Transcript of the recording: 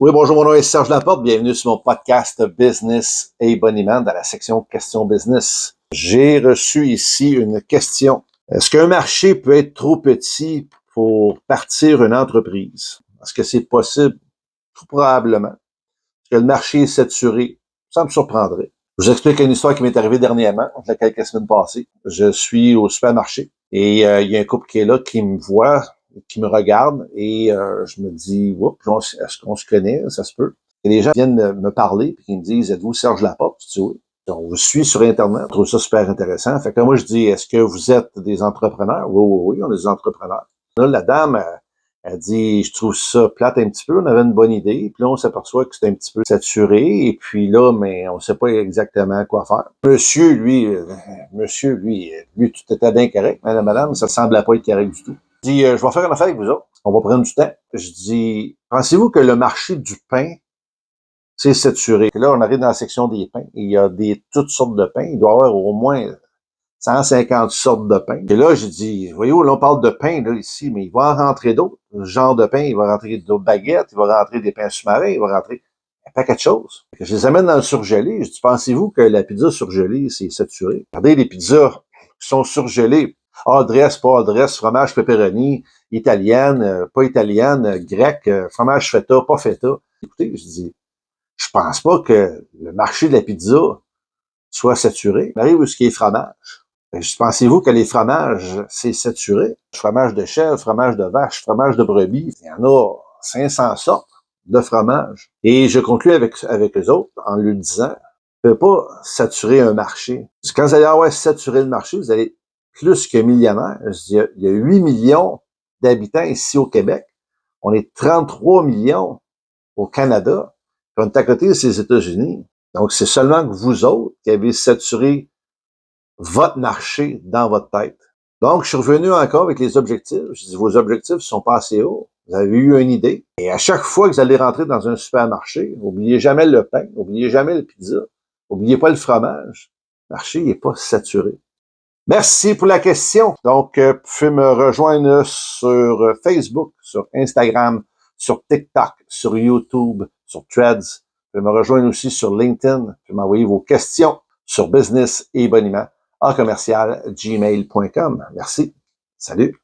Oui, bonjour, mon nom est Serge Laporte. Bienvenue sur mon podcast Business et Boniment dans la section questions business. J'ai reçu ici une question. Est-ce qu'un marché peut être trop petit pour partir une entreprise? Est-ce que c'est possible? Tout probablement. Est-ce que le marché est saturé? Ça me surprendrait. Je vous explique une histoire qui m'est arrivée dernièrement, il y a quelques semaines passées. Je suis au supermarché et il y a un couple qui est là, qui me voit, qui me regarde et je me dis, oups, est-ce qu'on se connaît? Ça se peut. Et les gens viennent me parler et qui me disent, êtes-vous Serge Laporte? Je dis oui. Donc, je suis sur Internet, je trouve ça super intéressant. Fait que moi, je dis, est-ce que vous êtes des entrepreneurs? Oui, on est des entrepreneurs. Là, la dame, elle dit, je trouve ça plate un petit peu, on avait une bonne idée, puis là, on s'aperçoit que c'est un petit peu saturé, et puis là, mais on sait pas exactement quoi faire. Monsieur, lui, tout était bien correct, mais la madame, ça semblait pas être correct du tout. Je dis, je vais faire une affaire avec vous autres, on va prendre du temps. Je dis, pensez-vous que le marché du pain, c'est saturé? Et là, on arrive dans la section des pains, il y a toutes sortes de pains, il doit y avoir au moins 150 sortes de pain. Et là, j'ai dit, voyez-vous, là, on parle de pain, là, ici, mais il va en rentrer d'autres. Ce genre de pain, il va rentrer d'autres baguettes, il va rentrer des pains sous-marins, il va rentrer un paquet de choses. Je les amène dans le surgelé. Je dis, pensez-vous que la pizza surgelée, c'est saturé? Regardez les pizzas qui sont surgelées. Adresse, pas adresse, fromage pepperoni, italienne, pas italienne, grecque, fromage feta, pas feta. Écoutez, je dis, je pense pas que le marché de la pizza soit saturé. Il arrive où ce qui est fromage. Pensez-vous que les fromages, c'est saturé? Fromage de chèvre, fromage de vache, fromage de brebis, il y en a 500 sortes de fromages. Et je conclue avec eux autres en lui disant, ne peut pas saturer un marché. Quand vous allez avoir saturé le marché, vous allez être plus que millionnaire. Il y a 8 millions d'habitants ici au Québec. On est 33 millions au Canada. Puis on est à côté des États-Unis. Donc, c'est seulement que vous autres qui avez saturé votre marché dans votre tête. Donc, je suis revenu encore avec les objectifs. Je dis, vos objectifs sont pas assez hauts. Vous avez eu une idée. Et à chaque fois que vous allez rentrer dans un supermarché, n'oubliez jamais le pain, n'oubliez jamais le pizza, n'oubliez pas le fromage. Le marché n'est pas saturé. Merci pour la question. Donc, vous pouvez me rejoindre sur Facebook, sur Instagram, sur TikTok, sur YouTube, sur Threads. Vous pouvez me rejoindre aussi sur LinkedIn. Vous pouvez m'envoyer vos questions sur business et boniment en commercial gmail.com. Merci. Salut.